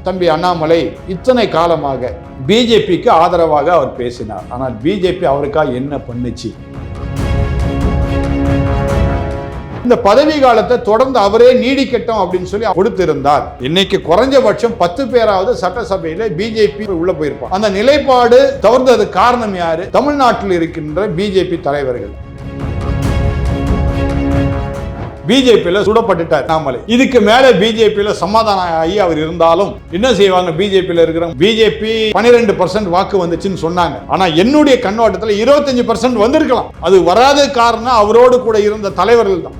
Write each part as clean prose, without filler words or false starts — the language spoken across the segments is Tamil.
தம்பி அண்ணாமலை இத்தனை காலமாக பிஜேபிக்கு ஆதரவாக அவர் பேசினார். ஆனால் பிஜேபி அவருக்காக என்ன பண்ணுச்சு? இந்த பதவி காலத்தை தொடர்ந்து அவரே நீடிக்கட்டும் அப்படின்னு சொல்லி கொடுத்திருந்தார், இன்னைக்கு குறைஞ்சபட்சம் 10 பேராவது சட்டசபையில பிஜேபி உள்ள போயிருப்பாங்க. அந்த நிலைப்பாடு தவறுந்தது காரணம் யாரு? தமிழ்நாட்டில் இருக்கின்ற பிஜேபி தலைவர்கள். பிஜேபியில சுடப்பட்டுட்டார் அண்ணாமலை. இதுக்கு மேல பிஜேபியில சமாதானம் ஆகி அவர் இருந்தாலும் என்ன செய்வாங்க? பிஜேபியில இருக்கிற பிஜேபி 12% வாக்கு வந்துச்சுன்னு சொன்னாங்க. ஆனா என்னுடைய கண்ணோட்டத்தில் 25% வந்திருக்கலாம். அது வராத காரணம் அவரோடு கூட இருந்த தலைவர்கள் தான்.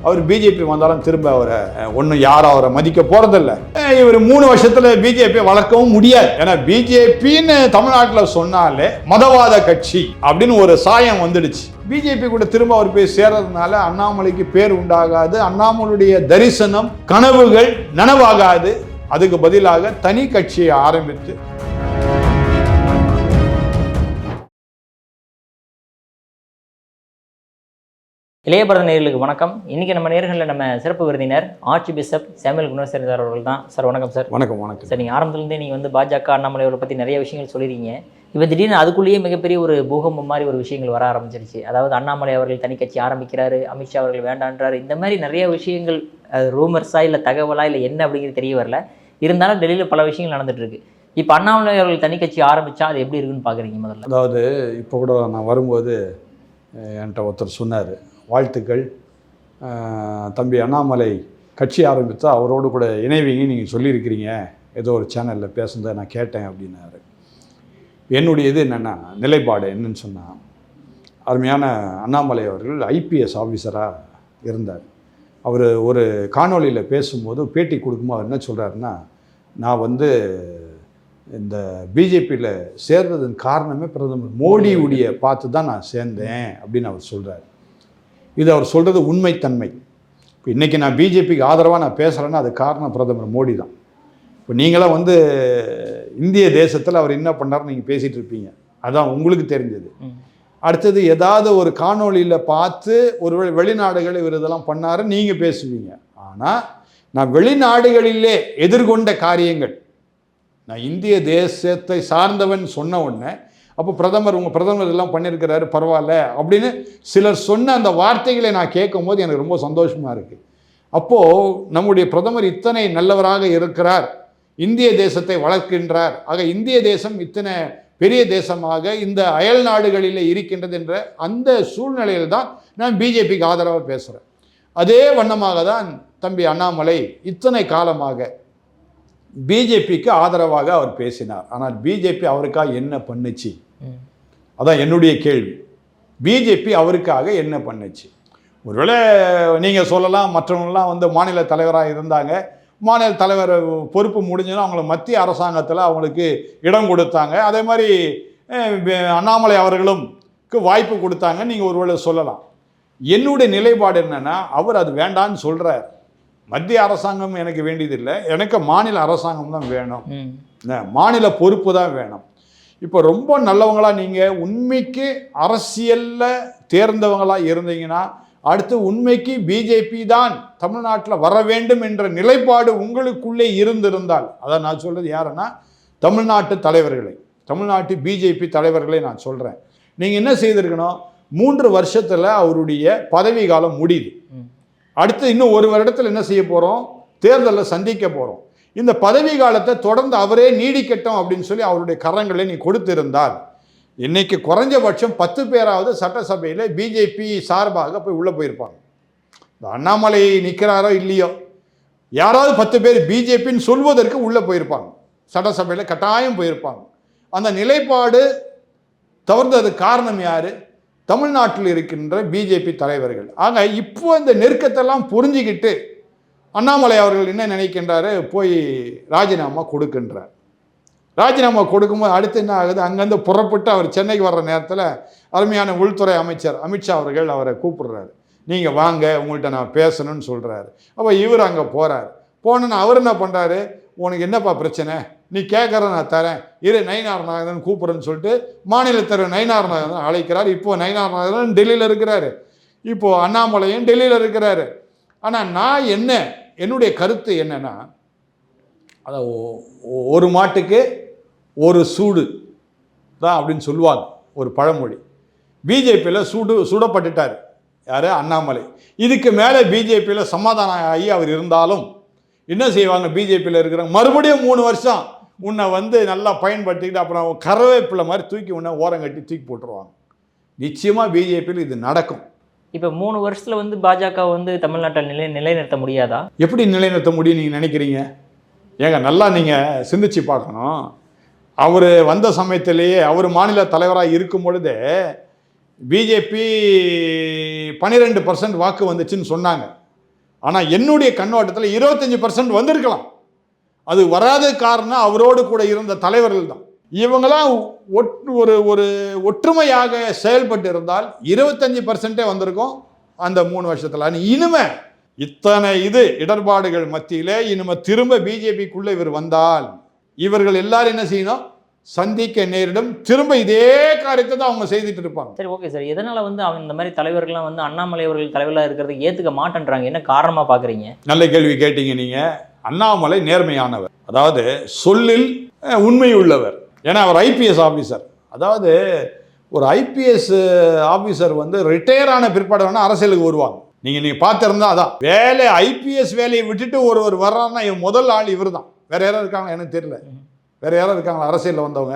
அவர் பிஜேபி வந்தாலும் திரும்ப அவரை ஒன்னும் யாரும் அவரை மதிக்க போறதில்லை. இவர் 3 வருஷத்துல பிஜேபி வளர்க்கவும் முடியாது. ஏன்னா பிஜேபின்னு தமிழ்நாட்டில் சொன்னாலே மதவாத கட்சி அப்படின்னு ஒரு சாயம் வந்துடுச்சு. பிஜேபி கூட திரும்ப அவர் போய் சேர்றதுனால அண்ணாமலைக்கு பேர் உண்டாகாது, அண்ணாமலையுடைய தரிசனம் கனவுகள் நனவாகாது. அதுக்கு பதிலாக தனி கட்சியை ஆரம்பித்து இளைய பாரத நேயர்களுக்கு வணக்கம். இன்னைக்கு நம்ம நேர்களில் நம்ம சிறப்பு விருந்தினர் arch bishop Samuel Gunasekaran sir அவர்கள் தான். சார் வணக்கம் சார். வணக்கம். வணக்கம் சார். நீங்கள் ஆரம்பத்துலேருந்தே நீங்கள் பாஜக அண்ணாமலை அவர்களை பற்றி நிறைய விஷயங்கள் சொல்லியிருக்கீங்க. இப்போ திடீர்னு அதுக்குள்ளேயே மிகப்பெரிய ஒரு பூகம்பம் மாதிரி ஒரு விஷயங்கள் வர ஆரம்பிச்சிருச்சு. அதாவது அண்ணாமலை அவர்கள் தனி கட்சி ஆரம்பிக்கிறாரு, அமித்ஷா அவர்கள் வேண்டான்றாரு, இந்த மாதிரி நிறைய விஷயங்கள் ரூமர்ஸா இல்லை தகவலா இல்லை என்ன அப்படிங்கிறது தெரிய வரல. இருந்தாலும் டெல்லியில் பல விஷயங்கள் நடந்துட்டு இருக்கு. இப்போ அண்ணாமலை அவர்கள் தனி கட்சி ஆரம்பிச்சா அது எப்படி இருக்குன்னு பார்க்குறீங்க? முதல்ல அதாவது இப்போ கூட நான் வரும்போது என்கிட்ட ஒருத்தர் சொன்னார், வாழ்த்துக்கள் தம்பி அண்ணாமலை கட்சி ஆரம்பித்தா அவரோடு கூட இணைவீங்க நீங்கள் சொல்லியிருக்கிறீங்க, ஏதோ ஒரு சேனலில் பேசுனதை நான் கேட்டேன் அப்படின்னாரு. என்னுடைய இது என்னென்னா நிலைப்பாடு என்னன்னு சொன்னால், அருமையான அண்ணாமலை அவர்கள் ஐபிஎஸ் ஆஃபீஸராக இருந்தார். அவர் ஒரு காணொலியில் பேசும்போது பேட்டி கொடுக்கும்போது அவர் என்ன சொல்கிறாருன்னா, நான் இந்த பிஜேபியில் சேர்றதுக்கு காரணமே பிரதமர் மோடியுடைய பார்த்து தான் நான் சேர்ந்தேன் அப்படின்னு அவர் சொல்கிறார். இது அவர் சொல்கிறது உண்மைத்தன்மை. இப்போ இன்றைக்கி நான் பிஜேபிக்கு ஆதரவாக நான் பேசுகிறேன்னா அது காரணம் பிரதமர் மோடி தான். இப்போ நீங்களாம் இந்திய தேசத்தில் அவர் என்ன பண்ணார்னு நீங்கள் பேசிகிட்டு இருப்பீங்க, அதான் உங்களுக்கு தெரிஞ்சது. அடுத்தது ஏதாவது ஒரு காணொலியில் பார்த்து ஒரு வெளிநாடுகளில் இவர் இதெல்லாம் பண்ணாரு நீங்கள் பேசுவீங்க. ஆனால் நான் வெளிநாடுகளிலே எதிர்கொண்ட காரியங்கள், நான் இந்திய தேசத்தை சார்ந்தவன் சொன்ன உடனே அப்போ உங்கள் பிரதமர் இதெல்லாம் பண்ணியிருக்கிறாரு பரவாயில்ல அப்படின்னு சிலர் சொன்ன அந்த வார்த்தைகளை நான் கேட்கும் போது எனக்கு ரொம்ப சந்தோஷமாக இருக்குது. அப்போது நம்முடைய பிரதமர் இத்தனை நல்லவராக இருக்கிறார், இந்திய தேசத்தை வளர்க்கின்றார், ஆக இந்திய தேசம் இத்தனை பெரிய தேசமாக இந்த அயல் நாடுகளில் இருக்கின்றது என்ற அந்த சூழ்நிலையில் தான் நான் பிஜேபிக்கு ஆதரவாக பேசுகிறேன். அதே வண்ணமாக தான் தம்பி அண்ணாமலை இத்தனை காலமாக பிஜேபிக்கு ஆதரவாக அவர் பேசினார். ஆனால் பிஜேபி அவருக்காக என்ன பண்ணுச்சு? அதான் என்னுடைய கேள்வி. பிஜேபி அவருக்காக என்ன பண்ணுச்சு? ஒருவேளை நீங்கள் சொல்லலாம் மற்றவங்களாம் மாநில தலைவராக இருந்தாங்க, மாநில தலைவர் பொறுப்பு முடிஞ்சதுன்னா அவங்கள மத்திய அரசாங்கத்தில் அவங்களுக்கு இடம் கொடுத்தாங்க, அதே மாதிரி அண்ணாமலை அவர்களுக்கு வாய்ப்பு கொடுத்தாங்க, நீங்கள் ஒருவேளை சொல்லலாம். என்னுடைய நிலைப்பாடு என்னென்னா, அவர் அது வேண்டான்னு சொல்கிறார். மத்திய அரசாங்கம் எனக்கு வேண்டியதில்லை, எனக்கு மாநில அரசாங்கம் தான் வேணும், மாநில பொறுப்பு தான் வேணும். இப்போ ரொம்ப நல்லவங்களாக நீங்கள் உண்மைக்கு அரசியலில் தேர்ந்தவங்களாக இருந்தீங்கன்னா அடுத்து உண்மைக்கு பிஜேபி தான் தமிழ்நாட்டில் வர வேண்டும் என்ற நிலைப்பாடு உங்களுக்குள்ளே இருந்திருந்தால், அதான் நான் சொல்கிறது யாருன்னா தமிழ்நாட்டு தலைவர்களை, தமிழ்நாட்டு பிஜேபி தலைவர்களை நான் சொல்கிறேன். நீங்கள் என்ன செய்திருக்கணும், 3 வருஷத்தில் அவருடைய பதவி காலம் முடியுது. அடுத்து இன்னும் 1 வருடத்தில் என்ன செய்ய போகிறோம்? தேர்தலில் சந்திக்க போகிறோம். இந்த பதவி காலத்தை தொடர்ந்து அவரே நீடிக்கட்டும் அப்படின்னு சொல்லி அவருடைய கரங்களை நீ கொடுத்திருந்தால் இன்னைக்கு குறைஞ்சபட்சம் 10 பேராவது சட்டசபையில் பிஜேபி சார்பாக போய் உள்ளே போயிருப்பாங்க. இந்த அண்ணாமலை நிற்கிறாரோ இல்லையோ, யாராவது 10 பேர் பிஜேபின்னு சொல்வதற்கு உள்ளே போயிருப்பாங்க, சட்டசபையில் கட்டாயம் போயிருப்பாங்க. அந்த நிலைப்பாடு தவறுந்தது காரணம் யார்? தமிழ்நாட்டில் இருக்கின்ற பிஜேபி தலைவர்கள். ஆக இப்போ இந்த நெருக்கத்தெல்லாம் புரிஞ்சுக்கிட்டு அண்ணாமலை அவர்கள் என்ன நினைக்கின்றாரு, போய் ராஜினாமா கொடுக்கின்றார். ராஜினாமா கொடுக்கும்போது அடுத்து என்ன ஆகுது, அங்கேருந்து புறப்பட்டு அவர் சென்னைக்கு வர்ற நேரத்தில் அருமையான உள்துறை அமைச்சர் அமித்ஷா அவர்கள் அவரை கூப்பிடுறாரு, நீங்கள் வாங்க உங்கள்கிட்ட நான் பேசணும்னு சொல்கிறாரு. அப்போ இவர் அங்கே போகிறார். போனோன்னு அவர் என்ன பண்ணுறாரு, உனக்கு என்னப்பா பிரச்சனை, நீ கேட்குற நான் தரேன், இரு நயினார் நாகேந்திரன் கூப்பிட்றேன்னு சொல்லிட்டு மாநில தலைவர் நயினார் நாகேந்திரன் அழைக்கிறார். இப்போது நயினார் நாகேந்திரன் டெல்லியில் இருக்கிறாரு, இப்போது அண்ணாமலையும் டெல்லியில் இருக்கிறாரு. ஆனால் நான் என்ன என்னுடைய கருத்து என்னென்னா, அதான் ஒரு மாட்டுக்கு ஒரு சூடு தான் அப்படின்னு சொல்லுவாங்க ஒரு பழமொழி. பிஜேபியில் சுடப்பட்டுட்டார் யார்? அண்ணாமலை. இதுக்கு மேலே பிஜேபியில் சமாதானம் ஆகி அவர் இருந்தாலும் என்ன செய்வாங்க? பிஜேபியில் இருக்கிறவங்க மறுபடியும் 3 வருஷம் உன்னை நல்லா பயன்படுத்திக்கிட்டு அப்புறம் கறவேப்பிலை மாதிரி தூக்கி உன்னை ஓரங்கட்டி தூக்கி போட்டுருவாங்க. நிச்சயமாக பிஜேபியில் இது நடக்கும். இப்போ 3 வருஷத்தில் பாஜக தமிழ்நாட்டை நிலைநிறுத்த முடியாதா? எப்படி நிலைநிறுத்த முடியும் நீங்கள் நினைக்கிறீங்க? ஏங்க நல்லா நீங்கள் சிந்திச்சு பார்க்கணும். அவர் வந்த சமயத்திலேயே அவர் மாநில தலைவராக இருக்கும் பொழுதே பிஜேபி 12% வாக்கு வந்துச்சுன்னு சொன்னாங்க. ஆனால் என்னுடைய கண்ணோட்டத்தில் 25% வந்திருக்கலாம். அது வராத காரணம் அவரோடு கூட இருந்த தலைவர்கள் தான். இவங்களாம் ஒரு ஒற்றுமையாக செயல்பட்டு இருந்தால் 25% வந்திருக்கும் அந்த 3 வருஷத்தில். இனிமே இத்தனை இடர்பாடுகள் மத்தியிலே இனிமே திரும்ப பிஜேபிக்குள்ளே இவர் வந்தால் இவர்கள் எல்லாரும் என்ன செய்யணும்? சந்திக்க நேரிடும். திரும்ப இதே காரியத்தை தான் அவங்க செய்துட்டு இருப்பாங்க. சரி, ஓகே சார். எதனால அவன் இந்த மாதிரி தலைவர்கள்லாம் அண்ணாமலை அவர்கள் தலைவராக இருக்கிறதுக்கு ஏற்றுக்க மாட்டேன்றாங்க? என்ன காரணமாக பார்க்குறீங்க? நல்ல கேள்வி கேட்டீங்க நீங்கள். அண்ணாமலை நேர்மையானவர், அதாவது சொல்லில் உண்மை உள்ளவர். ஏன்னா அவர் ஐபிஎஸ் ஆஃபீஸர். அதாவது ஒரு ஐபிஎஸ் ஆஃபீஸர் ரிட்டையர் ஆன பிற்பாடு வேணால் அரசியலுக்கு வருவாங்க. நீங்கள் பார்த்துருந்தா அதான் வேலை. ஐபிஎஸ் வேலையை விட்டுட்டு ஒருவர் வர்றாருன்னா முதல் ஆள் இவர் தான். வேறு யாரும் இருக்காங்க எனக்கு தெரியல. வேறு யாரும் இருக்காங்களா அரசியலில் வந்தவங்க?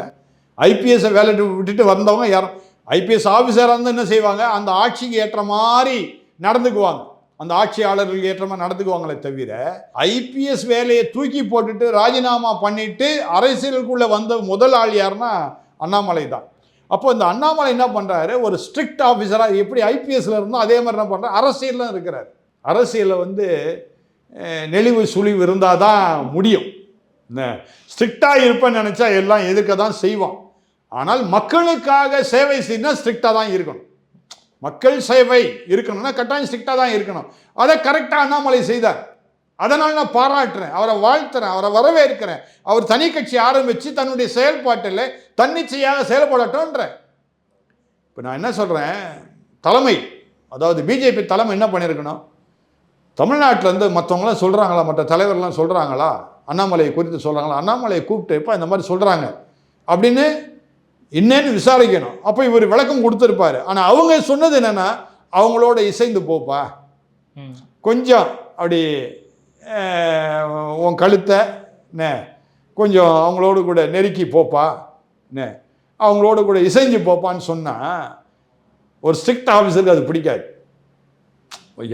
ஐபிஎஸ்ஸை வேலை விட்டுட்டு வந்தவங்க யாரும்? ஐபிஎஸ் ஆஃபீஸராக இருந்தால் என்ன செய்வாங்க? அந்த ஆட்சிக்கு ஏற்ற மாதிரி நடந்துக்குவாங்க, அந்த ஆட்சியாளர்களுக்கு ஏற்ற மாதிரி நடந்துக்குவாங்களே தவிர ஐபிஎஸ் வேலையை தூக்கி போட்டுட்டு ராஜினாமா பண்ணிட்டு அரசியலுக்குள்ளே வந்த முதல் ஆள் யாருன்னா அண்ணாமலை தான். அப்போ இந்த அண்ணாமலை என்ன பண்ணுறாரு? ஒரு ஸ்ட்ரிக்ட் ஆஃபீஸராக எப்படி ஐபிஎஸ்ல இருந்தோம் அதே மாதிரி என்ன பண்ணுறாரு? அரசியலில் இருக்கிறார். அரசியலில் நெளிவு சுழிவு இருந்தால் தான் முடியும். ஸ்ட்ரிக்டாக இருப்பேன்னு நினச்சா எல்லாம் எதிர்க்க தான் செய்வான். ஆனால் மக்களுக்காக சேவை செய்யணும், ஸ்ட்ரிக்டாக தான் இருக்கணும். மக்கள் சேவை இருக்கணும்னா கட்டாயம் ஸ்ட்ரிக்டாக தான் இருக்கணும். அதை கரெக்டாக அண்ணாமலை செய்தார். அதனால் நான் பாராட்டுறேன், அவரை வாழ்த்துறேன், அவரை வரவேற்கிறேன். அவர் தனி கட்சி ஆரம்பித்து தன்னுடைய செயல்பாட்டில் தன்னிச்சையாக செயல்படட்டும்ன்றேன். இப்போ நான் என்ன சொல்கிறேன்? தலைமை, அதாவது பிஜேபி தலைமை என்ன பண்ணியிருக்கணும்? தமிழ்நாட்டிலேருந்து மற்றவங்களாம் சொல்கிறாங்களா, மற்ற தலைவர்கள்லாம் சொல்கிறாங்களா, அண்ணாமலையை குறித்து சொல்கிறாங்களா? அண்ணாமலையை கூப்பிட்டு இப்போ இந்த மாதிரி சொல்கிறாங்க அப்படின்னு இன்னேன்னு விசாரிக்கணும். அப்போ இவர் விளக்கம் கொடுத்துருப்பாரு. ஆனால் அவங்க சொன்னது என்னென்னா, அவங்களோட இசைந்து போப்பா, கொஞ்சம் அப்படி உன் கழுத்தை கொஞ்சம் அவங்களோடு கூட நெருக்கி போப்பா, அவங்களோட கூட இசைஞ்சு போப்பான்னு சொன்னால் ஒரு ஸ்ட்ரிக்ட் ஆஃபீஸருக்கு அது பிடிக்காது.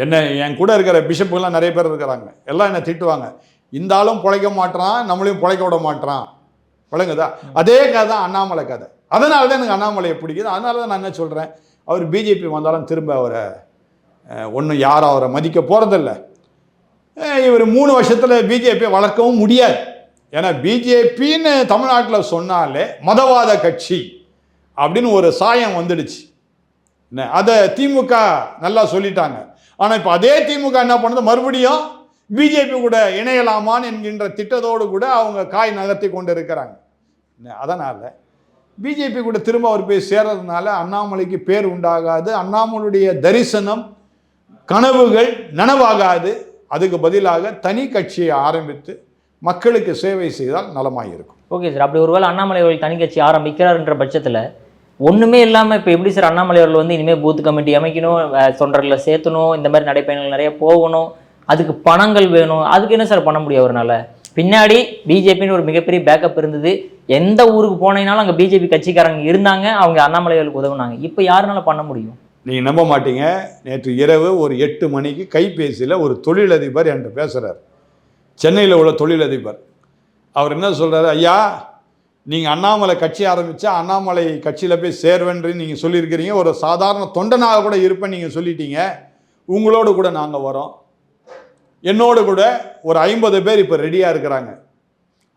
என்ன என் கூட இருக்கிற பிஷப்புகள்லாம் நிறைய பேர் இருக்கிறாங்க, எல்லாம் என்னை திட்டுவாங்க. இந்த ஆளும் பிழைக்க மாட்டான், நம்மளையும் பிழைக்க விட மாட்டான். விளங்குதா? அதே கதை தான் அண்ணாமலை கதை. அதனால தான் எனக்கு அண்ணாமலையை பிடிக்குது. அதனால தான் நான் என்ன சொல்கிறேன், அவர் பிஜேபி வந்தாலும் திரும்ப அவரை ஒன்றும் யாரும் அவரை மதிக்க போகிறதில்ல. இவர் 3 வருஷத்தில் பிஜேபியை வளர்க்கவும் முடியாது. ஏன்னா பிஜேபின்னு தமிழ்நாட்டில் சொன்னாலே மதவாத கட்சி அப்படின்னு ஒரு சாயம் வந்துடுச்சு. அதை திமுக நல்லா சொல்லிட்டாங்க. ஆனால் இப்போ அதே திமுக என்ன பண்ணுது, மறுபடியும் பிஜேபி கூட இணையலாமான்னு என்கின்ற திட்டத்தோடு கூட அவங்க காய் நகர்த்தி கொண்டு இருக்கிறாங்க. அதனால் பிஜேபி கூட திரும்ப அவர் போய் சேர்றதுனால அண்ணாமலைக்கு பேர் உண்டாகாது, அண்ணாமலையுடைய தரிசனம் கனவுகள் நனவாகாது. அதுக்கு பதிலாக தனி கட்சியை ஆரம்பித்து மக்களுக்கு சேவை செய்தால் நலமாக இருக்கும். Okay sir. அப்படி ஒருவேளை அண்ணாமலை அவர்கள் தனி கட்சி ஆரம்பிக்கிறார்ன்ற பட்சத்தில் ஒன்றுமே இல்லாமல் இப்போ எப்படி சார் அண்ணாமலை அவர்கள் இனிமேல் பூத் கமிட்டி அமைக்கணும், தொண்டர்களை சேர்த்தணும், இந்த மாதிரி நடைப்பயணங்கள் நிறைய போகணும், அதுக்கு பணங்கள் வேணும், அதுக்கு என்ன சார் பண்ண முடியும் அவரால்? பின்னாடி பிஜேபின்னு ஒரு மிகப்பெரிய பேக்கப் இருந்தது. எந்த ஊருக்கு போனீங்கனாலும் அங்கே பிஜேபி கட்சிக்காரங்க இருந்தாங்க, அவங்க அண்ணாமலை அவர்களுக்கு உதவுனாங்க. இப்போ யாருனால பண்ண முடியும்? நீங்கள் நம்ப மாட்டீங்க, நேற்று இரவு ஒரு 8 மணிக்கு கைபேசியில் ஒரு தொழிலதிபர் என்கிட்ட பேசுகிறார். சென்னையில் உள்ள தொழிலதிபர். அவர் என்ன சொல்கிறாரு, ஐயா நீங்கள் அண்ணாமலை கட்சி ஆரம்பித்தா அண்ணாமலை கட்சியில் போய் சேர்வேன்னு நீங்கள் சொல்லியிருக்கிறீங்க, ஒரு சாதாரண தொண்டனாக கூட இருப்பேன் நீங்கள் சொல்லிட்டீங்க, உங்களோடு கூட நாங்கள் வரோம், என்னோடு கூட ஒரு 50 பேர் இப்போ ரெடியாக இருக்கிறாங்க,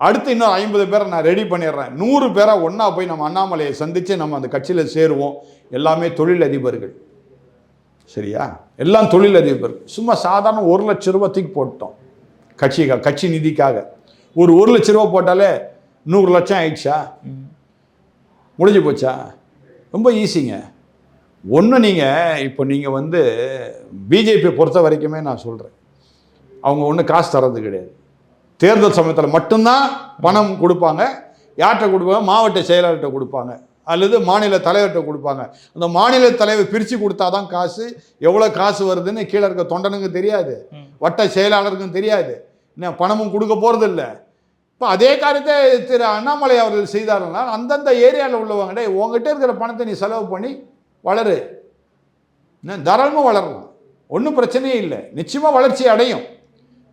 அடுத்து இன்னொரு 50 பேரை நான் ரெடி பண்ணிடுறேன், 100 பேரை ஒன்றா போய் நம்ம அண்ணாமலையை சந்தித்து நம்ம அந்த கட்சியில் சேருவோம். எல்லாமே தொழிலதிபர்கள், சரியா? எல்லாம் தொழிலதிபர். சும்மா சாதாரண 1 லட்ச ரூபா தூக்கி போட்டோம் கட்சி நிதிக்காக. ஒரு 1 லட்ச ரூபா போட்டாலே 100 லட்சம் ஆயிடுச்சா? முடிஞ்சு போச்சா? ரொம்ப ஈஸிங்க. ஒன்று நீங்கள் இப்போ நீங்கள் பிஜேபி பொறுத்த வரைக்குமே நான் சொல்கிறேன், அவங்க ஒன்றும் காசு தர்றது கிடையாது. தேர்தல் சமயத்தில் மட்டும்தான் பணம் கொடுப்பாங்க. யார்கிட்ட கொடுப்பாங்க? மாவட்ட செயலாளர்கிட்ட கொடுப்பாங்க, அல்லது மாநில தலைவர்கிட்ட கொடுப்பாங்க. அந்த மாநில தலைவர் பிரித்து கொடுத்தா தான் காசு. எவ்வளோ காசு வருதுன்னு கீழே இருக்க தொண்டனுக்கும் தெரியாது, வட்ட செயலாளருக்கும் தெரியாது, இன்னும் பணமும் கொடுக்க போகிறது இல்லை. இப்போ அதே காரியத்தை திரு அண்ணாமலை அவர்கள் செய்தாருன்னா, அந்தந்த ஏரியாவில் உள்ளவங்க, உங்ககிட்ட இருக்கிற பணத்தை நீ செலவு பண்ணி வளரு, தாராளமாக வளரலாம், ஒன்றும் பிரச்சனையே இல்லை, நிச்சயமாக வளர்ச்சி அடையும்,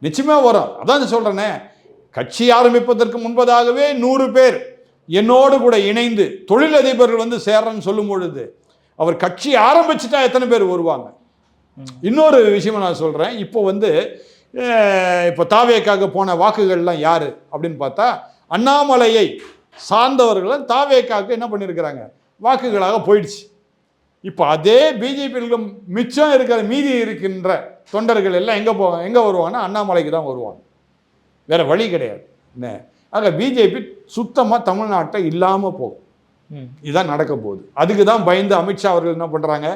நிச்சயமாக வரும். அதான் சொல்கிறேனே, கட்சி ஆரம்பிப்பதற்கு முன்பதாகவே 100 பேர் என்னோடு கூட இணைந்து தொழிலதிபர்கள் வந்து சேர்றன்னு சொல்லும் பொழுது, அவர் கட்சி ஆரம்பிச்சுட்டா எத்தனை பேர் வருவாங்க? இன்னொரு விஷயம் நான் சொல்கிறேன். இப்போ தாவேக்காக போன வாக்குகள்லாம் யார் அப்படின்னு பார்த்தா, அண்ணாமலையை சார்ந்தவர்கள் தாவேக்காவுக்கு என்ன பண்ணியிருக்கிறாங்க, வாக்குகளாக போயிடுச்சு. இப்போ அதே பிஜேபியிலும் மிச்சம் இருக்கிற மீதி இருக்கின்ற தொண்டர்கள் எல்லாம் எங்கே வருவாங்கன்னா அண்ணாமலைக்கு தான் வருவாங்க, வேற வழி கிடையாது. என்ன ஆக பிஜேபி சுத்தமாக தமிழ்நாட்டை இல்லாமல் போகும். இதுதான் நடக்க போகுது. அதுக்கு தான் பயந்து அமித்ஷா அவர்கள் என்ன பண்ணுறாங்க,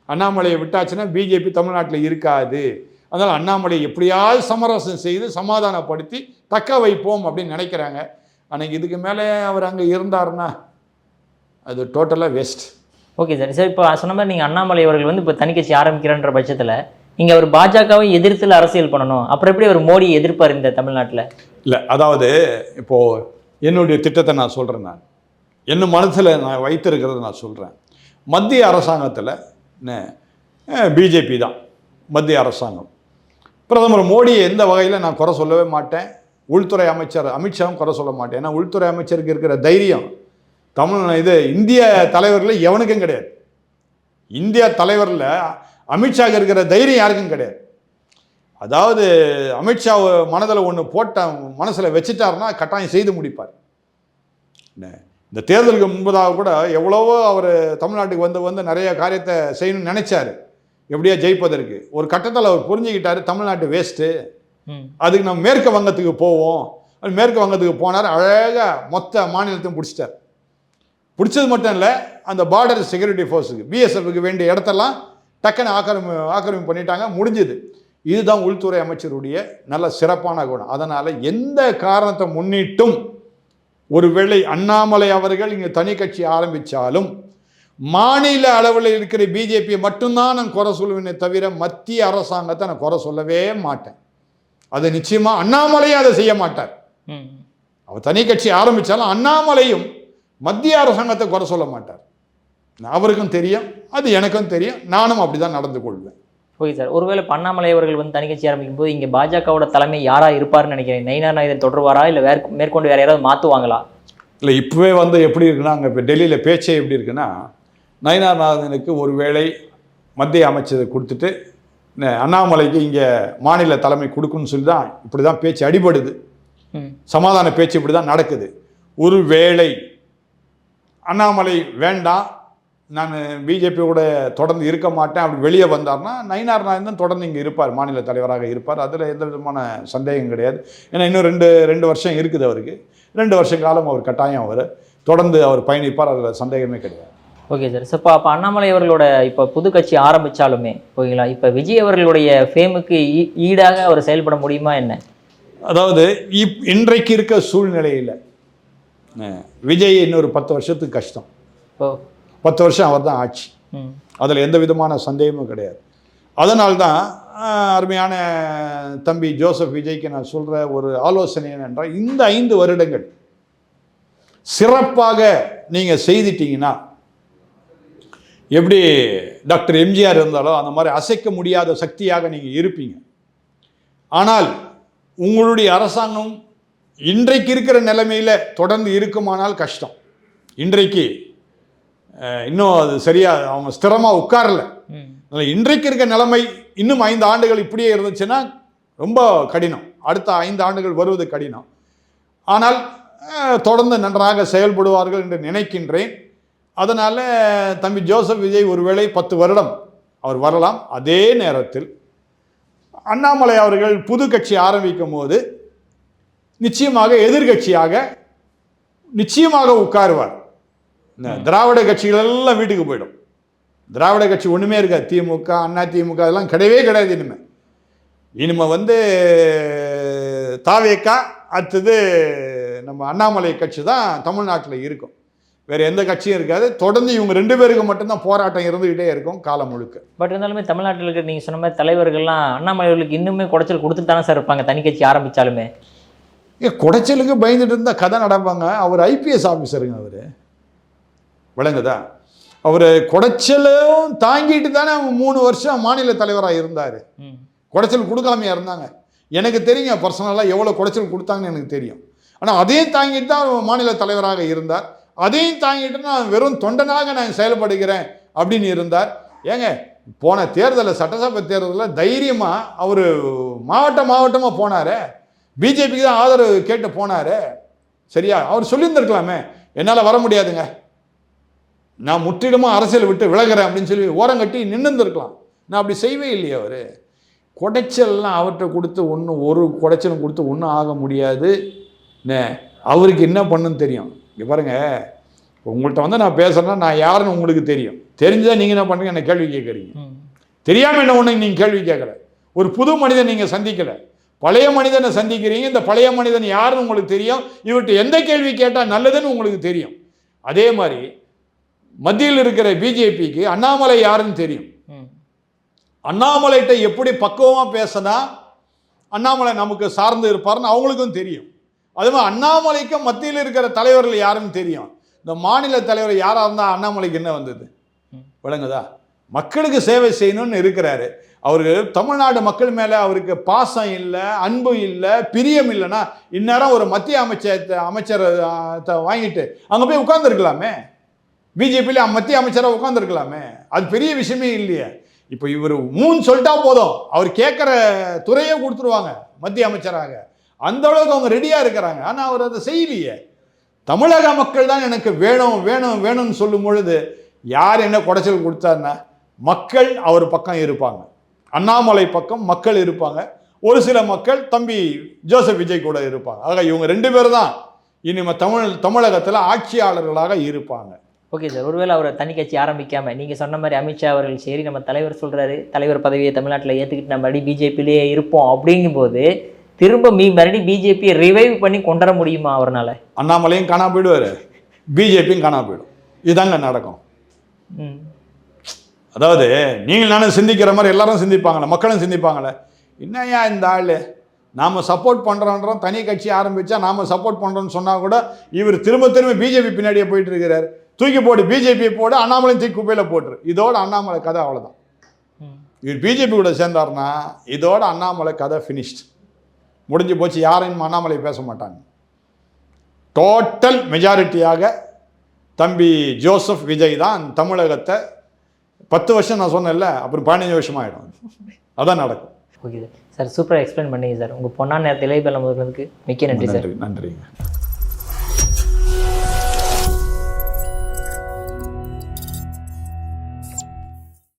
அண்ணாமலையை விட்டாச்சுன்னா பிஜேபி தமிழ்நாட்டில் இருக்காது, அதனால் அண்ணாமலை எப்படியாவது சமரசம் செய்து சமாதானப்படுத்தி தக்க வைப்போம் அப்படின்னு நினைக்கிறாங்க. ஆனால் இதுக்கு மேலே அவர் அங்கே இருந்தாருன்னா அது டோட்டலாக வேஸ்ட். Okay sir. சார் இப்போ சொன்ன மாதிரி நீங்கள் அண்ணாமலை அவர்கள் வந்து இப்போ தனி கட்சி ஆரம்பிக்கிறன்ற பட்சத்தில் நீங்கள் அவர் பாஜகவை எதிர்த்துல அரசியல் பண்ணணும், அப்புறம் எப்படி அவர் மோடியை எதிர்ப்பார் இந்த தமிழ்நாட்டில்? இல்லை, அதாவது இப்போது என்னுடைய திட்டத்தை நான் சொல்கிறேன். நான் என்ன மனசில் நான் வைத்திருக்கிறத நான் சொல்கிறேன். மத்திய அரசாங்கத்தில் பிஜேபி தான் மத்திய அரசாங்கம். பிரதமர் மோடியை எந்த வகையில் நான் குறை சொல்லவே மாட்டேன். உள்துறை அமைச்சர் அமித்ஷாவும் குறை சொல்ல மாட்டேன். ஏன்னா உள்துறை அமைச்சருக்கு இருக்கிற தைரியம் இந்திய தலைவரில் எவனுக்கும் கிடையாது. இந்திய தலைவரில் அமித்ஷாவுக்கு இருக்கிற தைரியம் யாருக்கும் கிடையாது. அதாவது அமித்ஷா மனதில் ஒன்று மனசில் வச்சுட்டாருன்னா கட்டாயம் செய்து முடிப்பார். இந்த தேர்தலுக்கு முன்பதாக கூட எவ்வளவோ அவர் தமிழ்நாட்டுக்கு வந்து நிறைய காரியத்தை செய்யணும்னு நினைச்சாரு, எப்படியா ஜெயிப்பதற்கு. ஒரு கட்டத்தில் அவர் புரிஞ்சுக்கிட்டாரு தமிழ்நாட்டு வேஸ்ட்டு, அதுக்கு நம்ம மேற்கு வங்கத்துக்கு போவோம். மேற்கு வங்கத்துக்கு போனார், அழகாக மொத்த மாநிலத்தையும் பிடிச்சிட்டார். பிடிச்சது மட்டும் இல்லை, அந்த பார்டர் செக்யூரிட்டி ஃபோர்ஸுக்கு பிஎஸ்எஃப்க்கு வேண்டிய இடத்தெல்லாம் டக்குன்னு ஆக்கிரமிப்பு பண்ணிட்டாங்க, முடிஞ்சுது. இதுதான் உள்துறை அமைச்சருடைய நல்ல சிறப்பான குணம். அதனால் எந்த காரணத்தை முன்னிட்டும் ஒருவேளை அண்ணாமலை அவர்கள் இங்கே தனி கட்சி ஆரம்பித்தாலும் மாநில அளவில் இருக்கிற பிஜேபியை மட்டும்தான் நான் குறை சொல்லுவேனே தவிர மத்திய அரசாங்கத்தை நான் குறை சொல்லவே மாட்டேன். அது நிச்சயமாக அண்ணாமலையும் அதை செய்ய மாட்டார். அவர் தனி கட்சி ஆரம்பித்தாலும் அண்ணாமலையும் மத்திய அரசாங்கத்தை குறை சொல்ல மாட்டார். அவருக்கும் தெரியும், அது எனக்கும் தெரியும், நானும் அப்படி தான் நடந்து கொள்வேன். Okay sir. ஒருவேளை அண்ணாமலை அவர்கள் வந்து தனி கட்சி ஆரம்பிக்கும் போது இங்கே பாஜகவோட தலைமை யாராக இருப்பார்னு நினைக்கிறேன்? நயினார் நாகேந்திரன் தொடருவாரா, இல்லை மேற்கொண்டு வேறு யாராவது மாற்றுவாங்களா? இல்லை, இப்போவே எப்படி இருக்குன்னா, அங்கே இப்போ டெல்லியில் பேச்சே எப்படி இருக்குன்னா, நயினார் நாகேந்திரனுக்கு ஒருவேளை மத்திய அமைச்சரை கொடுத்துட்டு அண்ணாமலைக்கு இங்கே மாநில தலைமை கொடுக்குன்னு சொல்லி தான் இப்படி தான் பேச்சு அடிபடுது. சமாதான பேச்சு இப்படி தான் நடக்குது. ஒருவேளை அண்ணாமலை வேண்டாம், நான் பிஜேபியோட தொடர்ந்து இருக்க மாட்டேன் அப்படி வெளியே வந்தார்னா நயினார் நாகேந்திரன் தொடர்ந்து இங்கே இருப்பார், மாநில தலைவராக இருப்பார். அதில் எந்த விதமான சந்தேகம் கிடையாது. ஏன்னா இன்னும் ரெண்டு வருஷம் இருக்குது அவருக்கு. 2 வருஷ காலம் அவர் கட்டாயம் அவர் தொடர்ந்து அவர் பயணிப்பார், அதில் சந்தேகமே கிடையாது. Okay sir. ஸோ அப்போ அண்ணாமலை அவர்களோட இப்போ புது கட்சி ஆரம்பித்தாலுமே ஓகேங்களா, இப்போ விஜய் அவர்களுடைய ஃபேமுக்கு ஈடாக அவர் செயல்பட முடியுமா என்ன? அதாவது இன்றைக்கு இருக்க சூழ்நிலையில் விஜய் இன்னொரு 10 வருஷத்துக்கு கஷ்டம். 10 வருஷம் அவர் தான் ஆட்சி, அதில் எந்த விதமான சந்தேகமும் கிடையாது. அதனால்தான் அருமையான தம்பி ஜோசப் விஜய்க்கு நான் சொல்கிற ஒரு ஆலோசனை என்னென்றால், இந்த 5 வருடங்கள் சிறப்பாக நீங்கள் செய்துட்டீங்கன்னா, எப்படி டாக்டர் எம்ஜிஆர் இருந்தாலோ அந்த மாதிரி அசைக்க முடியாத சக்தியாக நீங்கள் இருப்பீங்க. ஆனால் உங்களுடைய அரசாங்கம் இன்றைக்கு இருக்கிற நிலைமையில் தொடர்ந்து இருக்குமானால் கஷ்டம். இன்றைக்கு இன்னும் அது சரியாக அவங்க ஸ்திரமாக உட்காரல. இன்றைக்கு இருக்க நிலைமை இன்னும் 5 ஆண்டுகள் இப்படியே இருந்துச்சுன்னா ரொம்ப கடினம். அடுத்த 5 ஆண்டுகள் வருவது கடினம். ஆனால் தொடர்ந்து நன்றாக செயல்படுவார்கள் என்று நினைக்கின்றேன். அதனால் தம்பி ஜோசப் விஜய் ஒருவேளை 10 வருடம் அவர் வரலாம். அதே நேரத்தில் அண்ணாமலை அவர்கள் புது கட்சி ஆரம்பிக்கும் போது நிச்சயமாக எதிர்கட்சியாக நிச்சயமாக உட்காருவார். திராவிட கட்சிகள் எல்லாம் வீட்டுக்கு போயிடும். திராவிட கட்சி ஒன்றுமே இருக்காது. திமுக, அண்ணா திமுக அதெல்லாம் கிடையவே கிடையாது. இனிமேல் இனிமே வந்து தாவேக்கா அடுத்தது நம்ம அண்ணாமலை கட்சி தான் தமிழ்நாட்டில் இருக்கும். வேறு எந்த கட்சியும் இருக்காது. தொடர்ந்து இவங்க 2 பேருக்கு மட்டும்தான் போராட்டம் இருந்துகிட்டே இருக்கும் காலம் முழுக்க. பட் இருந்தாலுமே தமிழ்நாட்டில் இருக்கிற நீங்கள் சொன்ன மாதிரி தலைவர்கள்லாம் அண்ணாமலை அவர்களுக்கு இன்னுமே குடைச்சல் கொடுத்துட்டு தானே சார் இருப்பாங்க, தனி கட்சி ஆரம்பித்தாலுமே. குடைச்சலுக்கு பயந்துட்டு இருந்தால் கதை நடப்பாங்க. அவர் ஐபிஎஸ் ஆஃபீஸருங்க. அவர் விளங்குதா? அவர் குடைச்சலும் தாங்கிட்டு தானே 3 வருஷம் மாநில தலைவராக இருந்தார். குடைச்சல் கொடுக்காமையா இருந்தாங்க? எனக்கு தெரியுங்க, பர்சனலாக எவ்வளோ குடைச்சல் கொடுத்தாங்கன்னு எனக்கு தெரியும். ஆனால் அதையும் தாங்கிட்டு தான் மாநில தலைவராக இருந்தார். அதையும் தாங்கிட்டு நான் வெறும் தொண்டனாக நான் செயல்படுகிறேன் அப்படின்னு இருந்தார். ஏங்க, போன தேர்தலில், சட்டசபை தேர்தலில் தைரியமாக அவர் மாவட்டமாக போனார். பிஜேபிக்கு தான் ஆதரவு கேட்டு போனார். சரியா? அவர் சொல்லியிருந்திருக்கலாமே, என்னால் வர முடியாதுங்க, நான் முற்றிலுமாக அரசியல் விட்டு விலகிறேன் அப்படின்னு சொல்லி ஓரங்கட்டி நின்றுருக்கலாம். நான் அப்படி செய்வே இல்லையே. அவர் குடைச்சல்லாம் அவர்கிட்ட கொடுத்து ஒரு குடைச்சலும் கொடுத்து ஒன்றும் ஆக முடியாது. அவருக்கு என்ன பண்ணுன்னு தெரியும். இங்கே பாருங்கள், உங்கள்கிட்ட வந்து நான் பேசுகிறேன்னா நான் யாருன்னு உங்களுக்கு தெரியும். தெரிஞ்சால் நீங்கள் என்ன பண்ணுறீங்க, என்ன கேள்வி கேட்குறீங்க. தெரியாமல் என்ன ஒன்று நீங்கள் கேள்வி கேட்கல. ஒரு புது மனிதன் நீங்கள் சந்திக்கலை, பழைய மனிதனை சந்திக்கிறீங்க. இந்த பழைய மனிதன் யாருன்னு உங்களுக்கு தெரியும். இவர்கிட்ட எந்த கேள்வி கேட்டால் நல்லதுன்னு உங்களுக்கு தெரியும். அதே மாதிரி மத்தியில் இருக்கிற பிஜேபிக்கு அண்ணாமலை யாருன்னு தெரியும். அண்ணாமலைகிட்ட எப்படி பக்குவமாக பேசினா அண்ணாமலை நமக்கு சார்ந்து இருப்பார்னு அவங்களுக்கும் தெரியும். அது மாதிரி அண்ணாமலைக்கும் மத்தியில் இருக்கிற தலைவர்கள் யாருன்னு தெரியும். இந்த மாநில தலைவர் யாராக இருந்தால் அண்ணாமலைக்கு என்ன வந்தது? விளங்குதா? மக்களுக்கு சேவை செய்யணும்னு இருக்கிறாரு. அவருக்கு தமிழ்நாடு மக்கள் மேலே அவருக்கு பாசம் இல்லை, அன்பு இல்லை, பிரியம் இல்லைன்னா இந்நேரம் ஒரு மத்திய அமைச்சரை வாங்கிட்டு அங்கே போய் உட்கார்ந்துருக்கலாமே. பிஜேபியில் மத்திய அமைச்சராக உட்காந்துருக்கலாமே. அது பெரிய விஷயமே இல்லையே. இப்போ இவர் சொல்லிட்டா போதும், அவர் கேட்குற துறையே கொடுத்துருவாங்க மத்திய அமைச்சராக. அந்த அளவுக்கு அவங்க ரெடியாக இருக்கிறாங்க. ஆனால் அவர் அதை செய்யலையே. தமிழக மக்கள் தான் எனக்கு வேணும் வேணும் வேணும்னு சொல்லும் பொழுது யார் என்ன குடைச்சல் கொடுத்தாருன்னா மக்கள் அவர் பக்கம் இருப்பாங்க. அண்ணாமலை பக்கம் மக்கள் இருப்பாங்க. ஒரு சில மக்கள் தம்பி ஜோசப் விஜய் கூட இருப்பாங்க. ஆக இவங்க 2 பேர் தான் இனிமேல் தமிழகத்தில் ஆட்சியாளர்களாக இருப்பாங்க. ஓகே சார், ஒருவேளை அவர் தனி கட்சி ஆரம்பிக்காமல் நீங்கள் சொன்ன மாதிரி அமித்ஷா அவர்கள் சரி நம்ம தலைவர் சொல்கிறாரு, தலைவர் பதவியை தமிழ்நாட்டில் ஏற்றுக்கிட்டு நம்ம மறுபடியும் பிஜேபியிலேயே இருப்போம் அப்படிங்கும்போது திரும்ப மறுபடியும் பிஜேபியை ரிவைவ் பண்ணி கொண்டு வர முடியுமா அவரால்? அண்ணாமலையும் காணா போயிடுவார், பிஜேபியும் காணா போயிடும். இதுதாங்க நடக்கும். அதாவது நீங்கள் நானும் சிந்திக்கிற மாதிரி எல்லாரும் சிந்திப்பாங்களே, மக்களும் சிந்திப்பாங்களே. என்னையா இந்த ஆள் நாம் சப்போர்ட் பண்ணுறோன்றோம், தனி கட்சி ஆரம்பித்தா நாம் சப்போர்ட் பண்ணுறோன்னு சொன்னால் கூட இவர் திரும்ப பின்னாடியே போயிட்டு இருக்கிறார். தூக்கி போடு, பிஜேபியை போடு, அண்ணாமலையும் தூக்கி குப்பையில் போட்டுரு. இதோட அண்ணாமலை கதை அவ்வளோதான். இவர் பிஜேபி கூட சேர்ந்தார்னா இதோட அண்ணாமலை கதை ஃபினிஷ்ட், முடிஞ்சு போச்சு. யாரையும் அண்ணாமலை பேச மாட்டாங்க. டோட்டல் மெஜாரிட்டியாக தம்பி ஜோசப் விஜய் தான் தமிழகத்தை 10 வருஷம் நான் சொன்னேன்ல, அப்புறம் 15 வருஷமாக ஆகிடும். அதான் நடக்கும். ஓகே சார், சூப்பராக எக்ஸ்பிளைன் பண்ணீங்க சார். உங்கள் பொன்னான நேரத்தில் இளையபலம் அவர்களுக்கு மிக்க நன்றி சார். நன்றிங்க.